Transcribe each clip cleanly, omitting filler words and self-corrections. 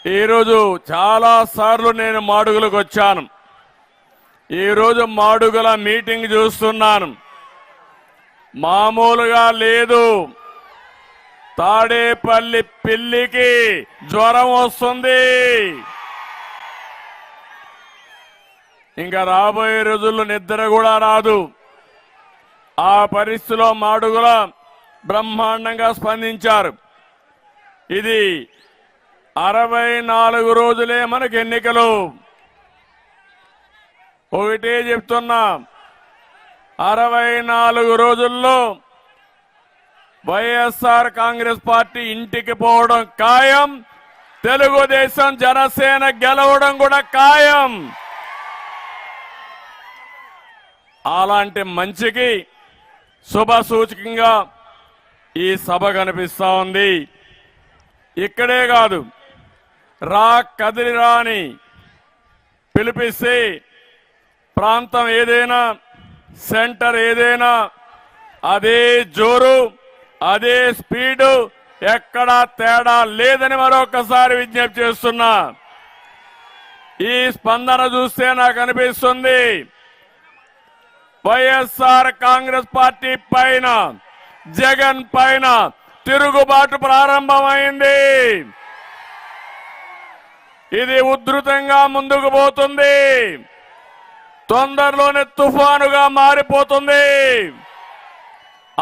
ఈరోజు చాలా సార్లు నేను మాడుగులకు వచ్చాను. ఈరోజు మాడుగుల మీటింగ్ చూస్తున్నాను. మామూలుగా లేదు. తాడేపల్లి పిల్లికి జ్వరం వస్తుంది. ఇంకా రాబోయే రోజుల్లో నిద్ర కూడా రాదు. ఆ పరిస్థితిలో మాడుగుల బ్రహ్మాండంగా స్పందించారు. ఇది 64 రోజులే మనకు ఎన్నికలు. ఒకటే చెప్తున్నా, 64 రోజుల్లో వైఎస్ఆర్ కాంగ్రెస్ పార్టీ ఇంటికి పోవడం ఖాయం. తెలుగుదేశం జనసేన గెలవడం కూడా ఖాయం. అలాంటి మంచికి శుభ సూచకంగా ఈ సభ కనిపిస్తా ఉంది. ఇక్కడే కాదు, కదిలిరా అని పిలిపిస్తే ప్రాంతం ఏదైనా, సెంటర్ ఏదైనా అదే జోరు, అదే స్పీడు, ఎక్కడా తేడా లేదని మరొకసారి విజ్ఞప్తి చేస్తున్నా. ఈ స్పందన చూస్తే నాకు అనిపిస్తుంది వైఎస్ఆర్ కాంగ్రెస్ పార్టీ పైన, జగన్ పైన తిరుగుబాటు ప్రారంభమైంది. ఇది ఉధృతంగా ముందుకు పోతుంది. తొందరలోనే తుఫానుగా మారిపోతుంది.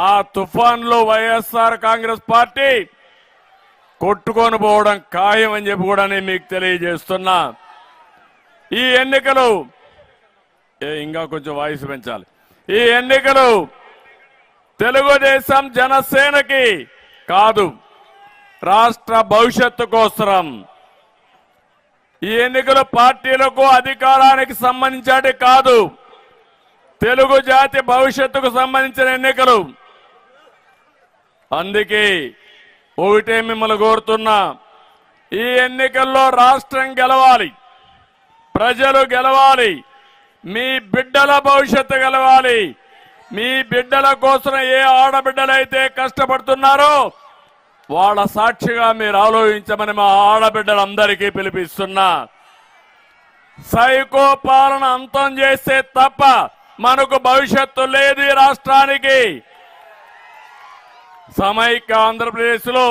ఆ తుఫాన్లో వైఎస్ఆర్ కాంగ్రెస్ పార్టీ కొట్టుకొని పోవడం ఖాయం అని చెప్పి కూడా నేను మీకు తెలియజేస్తున్నా. ఈ ఎన్నికలు ఇంకా కొంచెం వాయిస్ పెంచాలి. ఈ ఎన్నికలు తెలుగుదేశం జనసేనకి కాదు, రాష్ట్ర భవిష్యత్తు కోసం. ఈ ఎన్నికలు పార్టీలకు అధికారానికి సంబంధించి కాదు, తెలుగు జాతి భవిష్యత్తుకు సంబంధించిన ఎన్నికలు. అందుకే ఒకటే మిమ్మల్ని కోరుతున్నా, ఈ ఎన్నికల్లో రాష్ట్రం గెలవాలి, ప్రజలు గెలవాలి, మీ బిడ్డల భవిష్యత్తు గెలవాలి. మీ బిడ్డల కోసం ఏ ఆడబిడ్డలైతే కష్టపడుతున్నారో వాళ్ళ సాక్షిగా మీరు ఆలోచించమని మా ఆడబిడ్డలందరికీ పిలిపిస్తున్నా. సైకో పాలన అంతం చేస్తే తప్ప మనకు భవిష్యత్తు లేదు ఈ రాష్ట్రానికి. సమైక్య ఆంధ్రప్రదేశ్ లో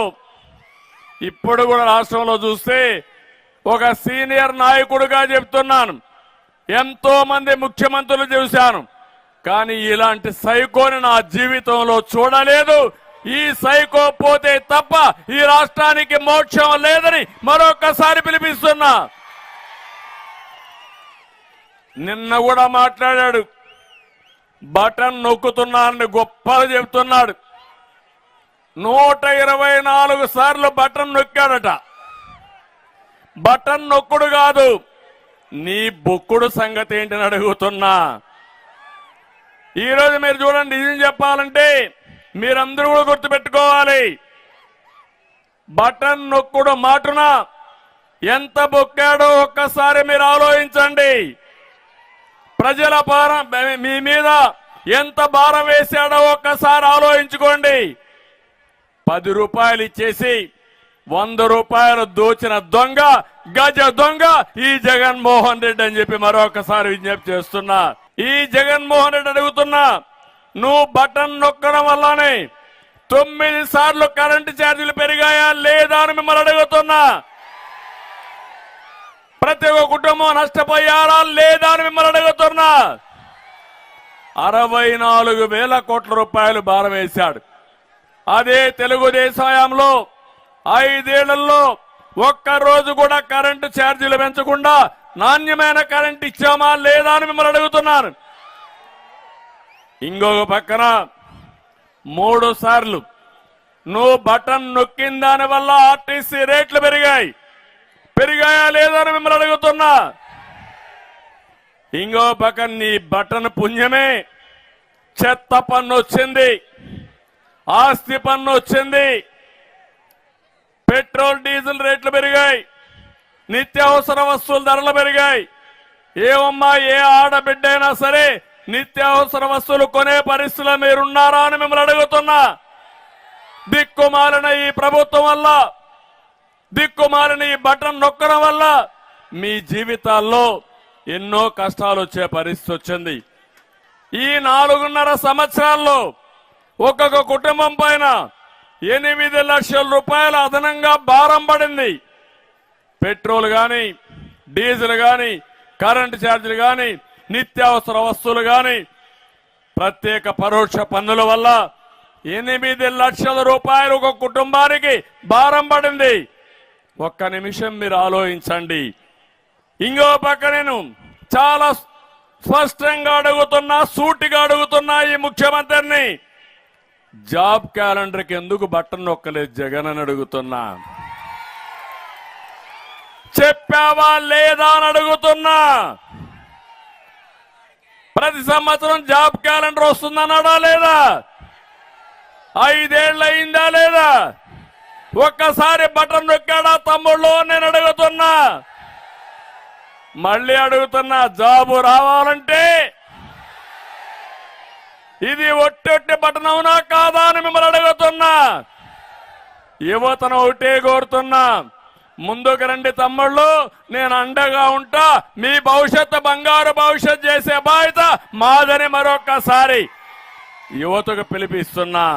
ఇప్పుడు కూడా రాష్ట్రంలో చూస్తే ఒక సీనియర్ నాయకుడిగా చెప్తున్నాను, ఎంతో మంది ముఖ్యమంత్రులు చూశాను, కానీ ఇలాంటి సైకోని నా జీవితంలో చూడలేదు. ఈ సైకో పోతే తప్ప ఈ రాష్ట్రానికి మోక్షం లేదని మరొకసారి పిలిపిస్తున్నా. నిన్న కూడా మాట్లాడాడు, బటన్ నొక్కుతున్నానని గొప్పలు చెబుతున్నాడు. 124 సార్లు బటన్ నొక్కాడట. బటన్ నొక్కుడు కాదు, నీ బొక్కుడు సంగతి ఏంటని అడుగుతున్నా. ఈరోజు మీరు చూడండి, నిజం చెప్పాలంటే మీరందరూ కూడా గుర్తుపెట్టుకోవాలి, బటన్ నొక్కుడు మాటున ఎంత బొక్కాడో ఒక్కసారి మీరు ఆలోచించండి. ప్రజల భారం మీ మీద ఎంత భారం వేశాడో ఒక్కసారి ఆలోచించుకోండి. 10 రూపాయలు ఇచ్చేసి 100 రూపాయలు దోచిన దొంగ, గజ దొంగ ఈ జగన్మోహన్ రెడ్డి అని చెప్పి మరొకసారి విజ్ఞప్తి చేస్తున్నా. ఈ జగన్మోహన్ రెడ్డి అడుగుతున్నా, నువ్వు బటన్ నొక్కడం వల్లనే 9 సార్లు కరెంటు ఛార్జీలు పెరిగాయా లేదా అని మిమ్మల్ని అడుగుతున్నా. ప్రతి ఒక్క కుటుంబం నష్టపోయారా లేదా అని మిమ్మల్ని అడుగుతున్నా. 64,000 కోట్ల రూపాయలు భారం వేశాడు. అదే తెలుగుదేశం హయాంలో 5 ఏళ్లలో ఒక్కరోజు కూడా కరెంటు ఛార్జీలు పెంచకుండా నాణ్యమైన కరెంటు ఇచ్చామా లేదా అని మిమ్మల్ని అడుగుతున్నాను. ఇంకొక పక్కన 3 సార్లు నువ్వు బటన్ నొక్కిన దాని వల్ల ఆర్టీసీ రేట్లు పెరిగాయా లేదా అని మిమ్మల్ని అడుగుతున్నా. ఇంకో పక్కన నీ బటన్ పుణ్యమే చెత్త పన్ను వచ్చింది, ఆస్తి పన్ను వచ్చింది, పెట్రోల్ డీజిల్ రేట్లు పెరిగాయి, నిత్యావసర వస్తువుల ధరలు పెరిగాయి. ఏమమ్మా, ఏ ఆడబిడ్డైనా సరే నిత్యావసర వస్తువులు కొనే పరిస్థితిలో మీరున్నారా అని మిమ్మల్ని అడుగుతున్నా. దిక్కుమాలిన ఈ ప్రభుత్వం వల్ల దిక్కుమాలిన ఈ బటన్ నొక్కడం వల్ల మీ జీవితాల్లో ఎన్నో కష్టాలు వచ్చే పరిస్థితి వచ్చింది. ఈ 4.5 సంవత్సరాల్లో ఒక్కొక్క కుటుంబం పైన 8 లక్షల రూపాయలు అదనంగా భారం పడింది. పెట్రోల్ గాని, డీజిల్ గాని, కరెంటు ఛార్జీలు గాని, నిత్యావసర వస్తువులు గాని, ప్రత్యేక పరోక్ష పన్నుల వల్ల 8 లక్షల రూపాయలు ఒక కుటుంబానికి భారం పడింది. ఒక్క నిమిషం మీరు ఆలోచించండి. ఇంకో పక్క నేను చాలా స్పష్టంగా అడుగుతున్నా, సూటిగా అడుగుతున్నా ఈ ముఖ్యమంత్రిని, జాబ్ క్యాలెండర్కి ఎందుకు బటన్ నొక్కలేదు జగన్ అని అడుగుతున్నా. చెప్పావా లేదా అని అడుగుతున్నా. ప్రతి సంవత్సరం జాబ్ క్యాలెండర్ వస్తుందన్నాడా లేదా? 5 ఏళ్ళు అయిందా లేదా? ఒక్కసారి బటన్ నొక్కాడా తమ్ముళ్ళు నేను అడుగుతున్నా. మళ్ళీ అడుగుతున్నా, జాబు రావాలంటే ఇది ఒట్టి బటన్ అవునా కాదా అని మిమ్మల్ని అడుగుతున్నా. యువతను ఒకటే కోరుతున్నా, ముందుకు రండి తమ్ముళ్ళు, నేను అండగా ఉంటా. మీ భవిష్యత్తు బంగారు భవిష్యత్తు చేసే బాధ్యత మాదని మరొక్కసారి యువతకు పిలిపిస్తున్నా.